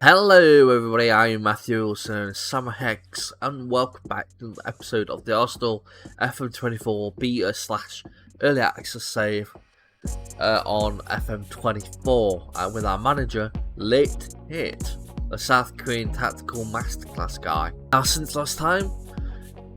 Hello everybody, I am Matthew Wilson, SamuraiHex, and welcome back to the episode of the Arsenal FM24 beta/early access save on FM24 with our manager, Lit Hit, a South Korean tactical masterclass guy. Now, since last time,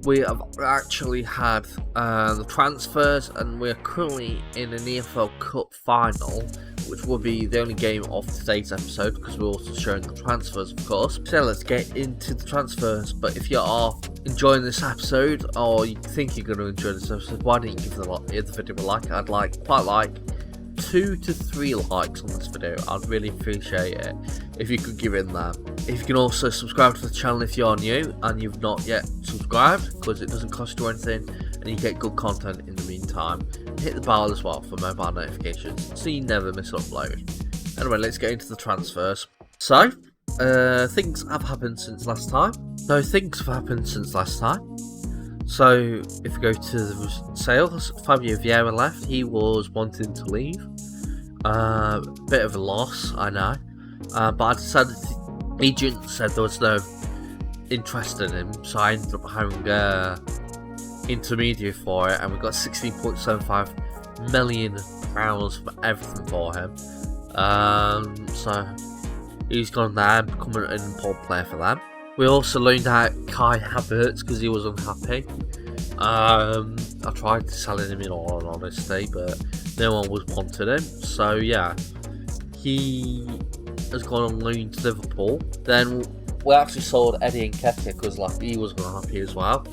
we have actually had the transfers, and we're currently in an EFL Cup final, which will be the only game of today's episode because we're also showing the transfers, of course. So let's get into the transfers. But if you are enjoying this episode, or you think you're going to enjoy this episode, why don't you give the video a like? I'd quite like 2 to 3 likes on this video. I'd really appreciate it if you could give in that. If you can also subscribe to the channel if you are new and you've not yet subscribed, because it doesn't cost you anything and you get good content in the meantime. Hit the bell as well for mobile notifications so you never miss an upload. Anyway, let's get into the transfers. So, things have happened since last time. So, if we go to the sales, Fabio Vieira left. He was wanting to leave. Bit of a loss, I know. But I decided the agent said there was no interest in him, so I ended up having intermediary for it, and we got £16.75 million for everything for him. So he's gone there and become an important player for them. We also loaned out Kai Havertz because he was unhappy. I tried selling him in all honesty, but no one was wanting him. So yeah, he has gone on loan to Liverpool. Then we actually sold Eddie Nketiah because he was unhappy as well.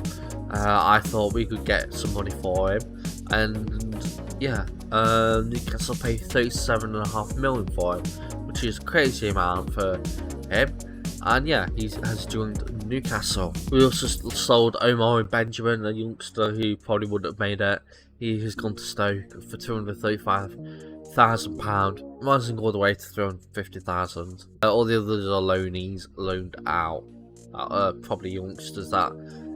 I thought we could get some money for him, and yeah, Newcastle paid £37.5 million for him, which is a crazy amount for him. And yeah, he has joined Newcastle. We also sold Omar Benjamin, a youngster who probably wouldn't have made it. He has gone to Stoke for £235,000, rising all the way to £350,000. All the others are loanees loaned out, probably youngsters that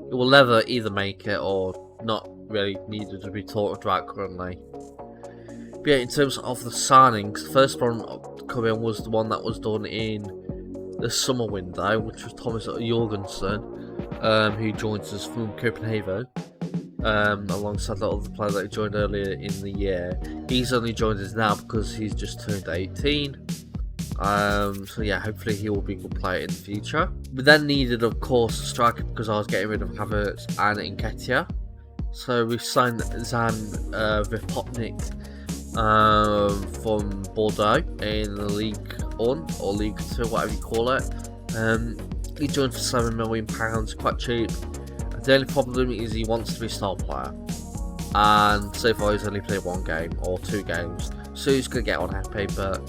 will never either make it or not really needed to be talked about currently. But yeah, in terms of the signings, the first one coming was the one that was done in the summer window, which was Thomas Jorgensen, who joins us from Copenhagen, alongside the other player that he joined earlier in the year. He's only joined us now because he's just turned 18. So yeah, hopefully he will be a good player in the future. We then needed, of course, a striker because I was getting rid of Havertz and Nketiah. So we signed Zan Vipotnik from Bordeaux in the League 1 or League 2, whatever you call it. He joined for £7 million, quite cheap. The only problem is he wants to be a star player, and so far he's only played 1 game or 2 games, so he's going to get unhappy. But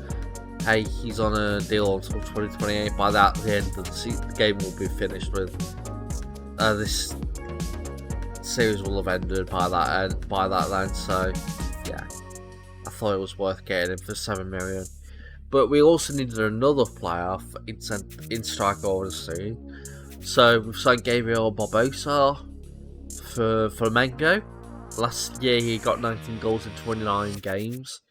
hey, he's on a deal until 2028. By that, the end of the game will be finished with. This series will have ended by that then. So yeah, I thought it was worth getting him for £7 million. But we also needed another player in striker, obviously. So we've signed Gabriel Barbosa for Flamengo. Last year he got 19 goals in 29 games.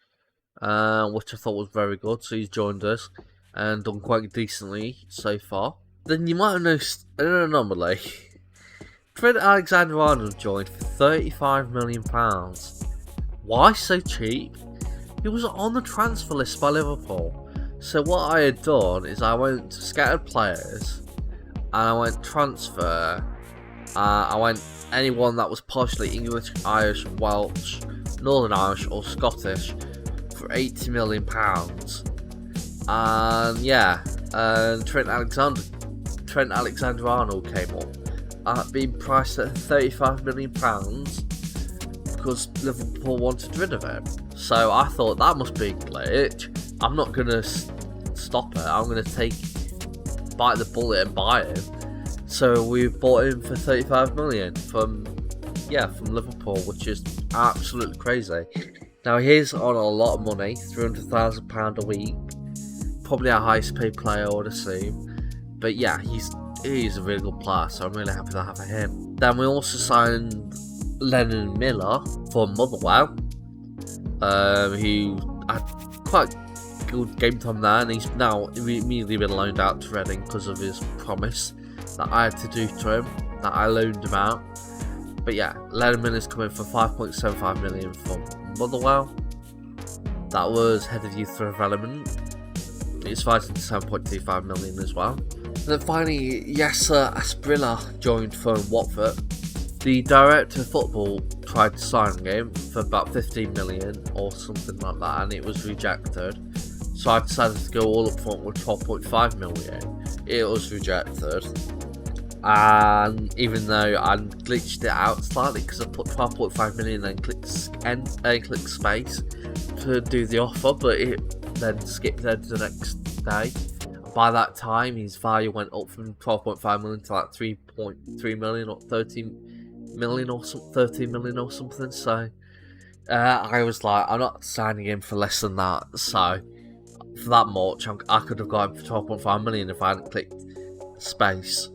Which I thought was very good, so he's joined us and done quite decently so far. Then you might have noticed an anomaly. Trent Alexander-Arnold joined for £35 million. Why so cheap? He was on the transfer list by Liverpool. So what I had done is I went to scattered players and I went transfer. I went anyone that was partially English, Irish, Welsh, Northern Irish or Scottish for £80 million. And yeah, Trent Alexander-Arnold came up, being priced at £35 million because Liverpool wanted rid of him. So I thought that must be a glitch. I'm not going to stop it. I'm going to bite the bullet and buy him. So we bought him for £35 million from Liverpool, which is absolutely crazy. Now he's on a lot of money, £300,000 a week. Probably our highest paid player, I would assume. But yeah, he's a really good player, so I'm really happy to have him. Then we also signed Lennon Miller for Motherwell, who had quite good game time there, and he's now immediately been loaned out to Reading because of his promise that I had to do to him, that I loaned him out. But yeah, Letterman is coming for 5.75 million from Motherwell. That was head of youth development. It's fighting to 7.25 million as well. And then finally, Yasser Asprilla joined from Watford. The director of football tried to sign him for about 15 million or something like that, and it was rejected. So I decided to go all up front with 12.5 million. It was rejected. And even though I glitched it out slightly because I put 12.5 million and clicked space to do the offer, but it then skipped there to the next day. By that time, his value went up from 12.5 million to like 3.3 million or 13 million or 13 million or something. So I was like, I'm not signing him for less than that. So for that much, I could have got him for 12.5 million if I hadn't clicked space,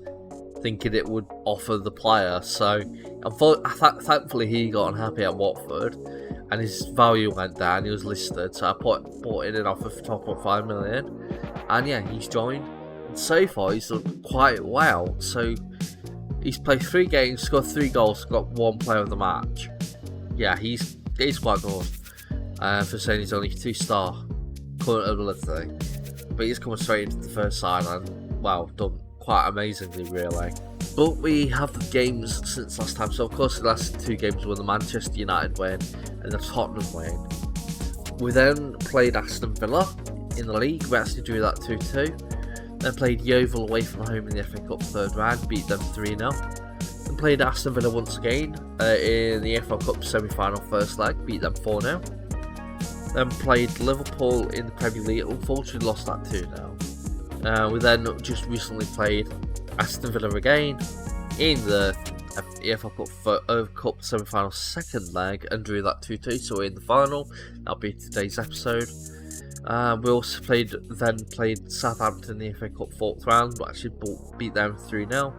thinking it would offer the player. So thankfully he got unhappy at Watford and his value went down. He was listed, so I bought in an offer for 12.5 million, and yeah, he's joined. And so far he's done quite well. So he's played 3 games, scored 3 goals, got 1 player of the match. Yeah, he's quite good for saying he's only 2-star current ability, but he's coming straight into the first side and well done quite amazingly, really. But we have the games since last time. So of course the last 2 games were the Manchester United win and the Tottenham win. We then played Aston Villa in the league. We actually drew that 2-2. Then played Yeovil away from home in the FA Cup 3rd round, beat them 3-0. Then played Aston Villa once again in the EFL Cup semi-final 1st leg, beat them 4-0. Then played Liverpool in the Premier League, unfortunately lost that 2-0. We then just recently played Aston Villa again in the EFL Cup semi-final 2nd leg and drew that 2-2, so we're in the final. That'll be today's episode. We also played Southampton in the FA Cup 4th round, but actually beat them 3-0.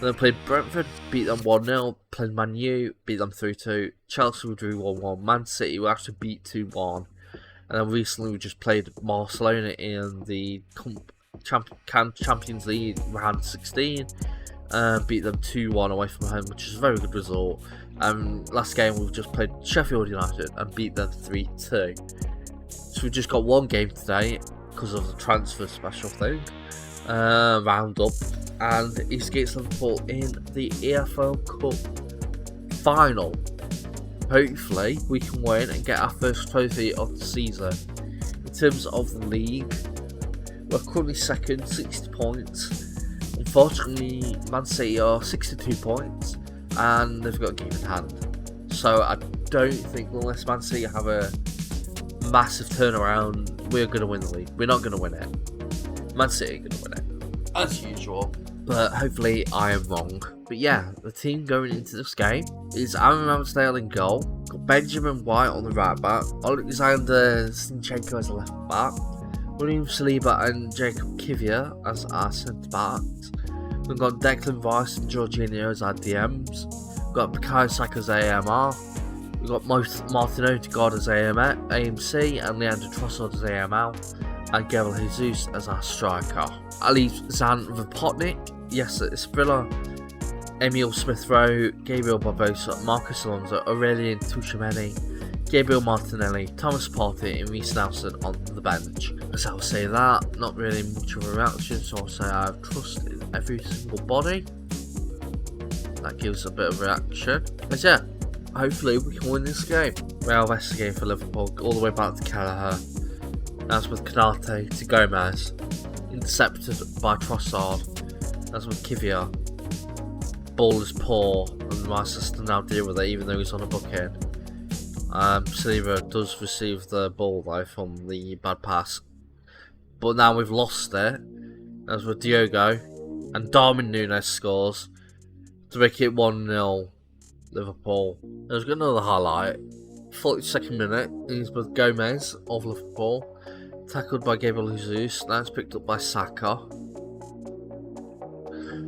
Then played Brentford, beat them 1-0. Played Man U, beat them 3-2. Chelsea we drew 1-1. Man City we actually beat 2-1. And then recently we just played Barcelona in the Champions League round 16. Beat them 2-1 away from home, which is a very good result. Last game we've just played Sheffield United and beat them 3-2. So we've just got 1 game today because of the transfer special thing. Roundup, and it's against Liverpool in the EFL Cup final. Hopefully we can win and get our first trophy of the season. In terms of the league, we're currently 2nd, 60 points. Unfortunately, Man City are 62 points and they've got a game in hand. So I don't think, unless Man City have a massive turnaround, we're going to win the league. We're not going to win it. Man City are going to win it, as usual. But hopefully I am wrong. But yeah, the team going into this game is Aaron Ramsdale in goal. Got Benjamin White on the right back. Alexander Zinchenko as a left back. William Saliba and Jacob Kivior as our centre backs. We've got Declan Rice and Jorginho as our DMs. We've got Bukayo Saka as AMR. We've got Martin Odegaard as AMC and Leandro Trossard as AML. And Gabriel Jesus as our striker. Ali Zan Vapotnik, Yasser Asprilla, Emil Smith-Rowe, Gabriel Barbosa, Marcus Alonso, Aurelien Tchouameni, Gabriel Martinelli, Thomas Partey and Reece Nelson on the bench. As I'll say that, not really much of a reaction, so I'll say I have trust in every single body. That gives a bit of reaction. But yeah, hopefully we can win this game. Real West game for Liverpool, all the way back to Kelleher. That's with Kanate to Gomez. Intercepted by Trossard. That's with Kivior. Ball is poor, and my assistant now deal with it, even though he's on a booking. Saliba does receive the ball though from the bad pass, but now we've lost it. That's with Diogo, and Darwin Núñez scores to make it 1-0 Liverpool. There's got another highlight. 42nd minute, he's with Gomez of Liverpool. Tackled by Gabriel Jesus. Now it's picked up by Saka.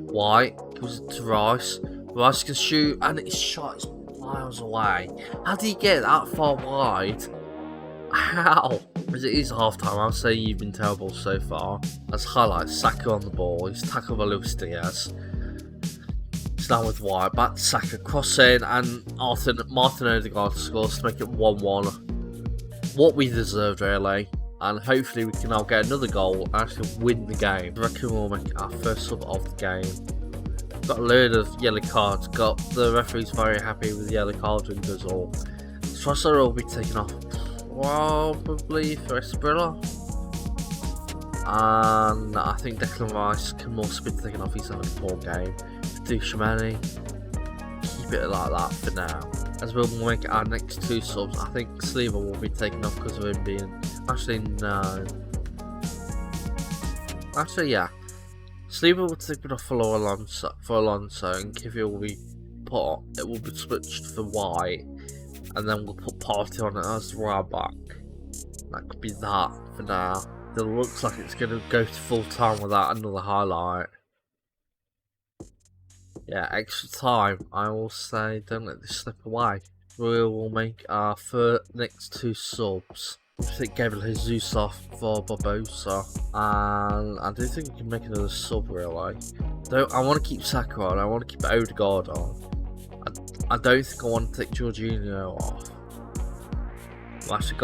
White gives it to Rice. Rice can shoot, and his shot is miles away. How do you get that far wide How? As it is half time, I'll say you've been terrible so far. As highlights, Saka on the ball, he's tackled by Luis Diaz. It's now with White, back to Saka, crossing, and Martin Odegaard scores to make it 1-1. What we deserved, really. And hopefully we can now get another goal and actually win the game. I reckon we'll make our first sub of the game. Got a load of yellow cards. Got the referee's very happy with the yellow cards and does all. Strasser will be taken off probably for Esprilla. And I think Declan Rice can also be taken off. He's having a poor game. Journeyman, keep it like that for now. As we'll make our next two subs, I think Sleever will be taken off because of him being. Actually, no. Actually, yeah. Sleever will take it off for Alonso, and Kivy will be put. It will be switched for White, and then we'll put Party on it as right back. That could be that for now. It looks like it's going to go to full time without another highlight. Yeah, extra time. I will say, don't let this slip away. We will make our next two subs. I think Gabriel Jesus off for Barbosa, and I do think we can make another sub really. I want to keep Saka on. I want to keep Odegaard on. I don't think I want to take Jorginho off. I actually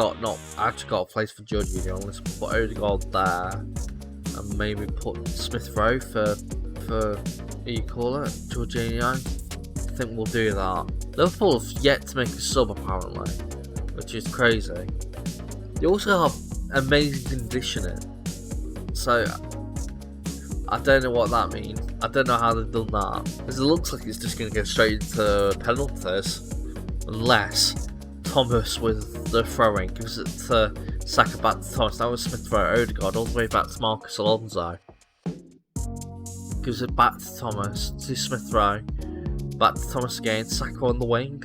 got a place for Jorginho. Let's put Odegaard there, and maybe put Smith Rowe for what you call it, Jorginho. I think we'll do that. Liverpool have yet to make a sub apparently, which is crazy. They also have amazing conditioning, so I don't know what that means. I don't know how they've done that, because it looks like it's just going to go straight into penalties, unless Thomas with the throwing gives it to Saka, back to Thomas. That was Smith Rowe, Odegaard, all the way back to Marcus Alonso. Gives it back to Thomas, to Smith Rowe, back to Thomas again, Saka on the wing.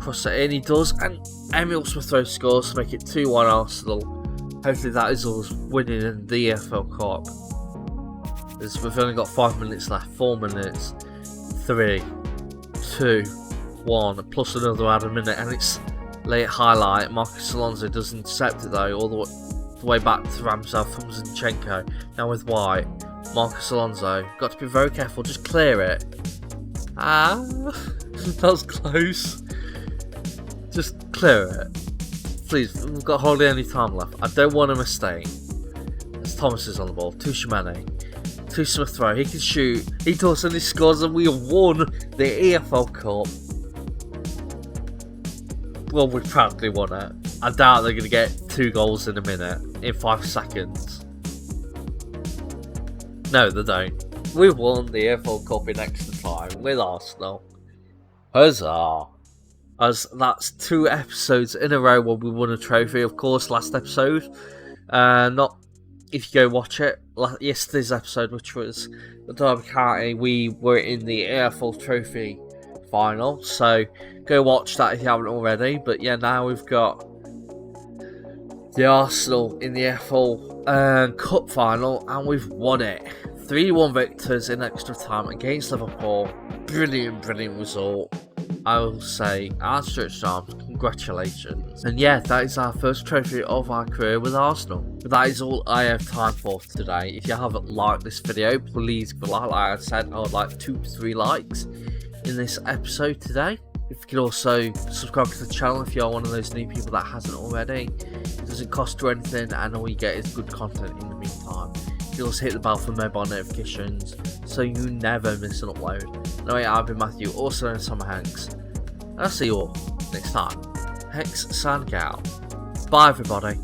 Cross it in, he does, and Emil Smith Rowe scores to make it 2-1 Arsenal. Hopefully that is us winning in the EFL Cup. We've only got 5 minutes left, 4 minutes, 3, 2, 1, plus another add a minute, and it's late highlight. Marcus Alonso does intercept it though, all the way back to Ramsdale from Zinchenko. Now with White, Marcus Alonso, got to be very careful, just clear it. That was close. Just clear it. Please, we've got hardly any time left. I don't want a mistake. As Thomas is on the ball, to Shimane, to Smith Rowe, he can shoot, he does, and he scores, and we have won the EFL Cup. Well, we practically won it. I doubt they're going to get 2 goals in a minute, in 5 seconds. No, they don't. We won the EFL Cup in extra time with Arsenal. Huzzah! As that's 2 episodes in a row where we won a trophy. Of course, last episode, not if you go watch it, yesterday's episode, which was the Derby County, we were in the EFL Trophy final. So go watch that if you haven't already. But yeah, now we've got the Arsenal in the EFL Cup final, and we've won it. 3-1 victors in extra time against Liverpool. Brilliant result. I will say, outstretched arms, congratulations. And yeah, that is our first trophy of our career with Arsenal. But that is all I have time for today. If you haven't liked this video, please give a like. Like I said, I would like 2 to 3 likes in this episode today. If you could also subscribe to the channel if you are one of those new people that hasn't already. It doesn't cost you anything, and all you get is good content in the meantime. You can also hit the bell for mobile notifications so you never miss an upload. Anyway, I've been Matthew, also known as SamuraiHex, and I'll see you all next time. Hex signing out. Bye everybody.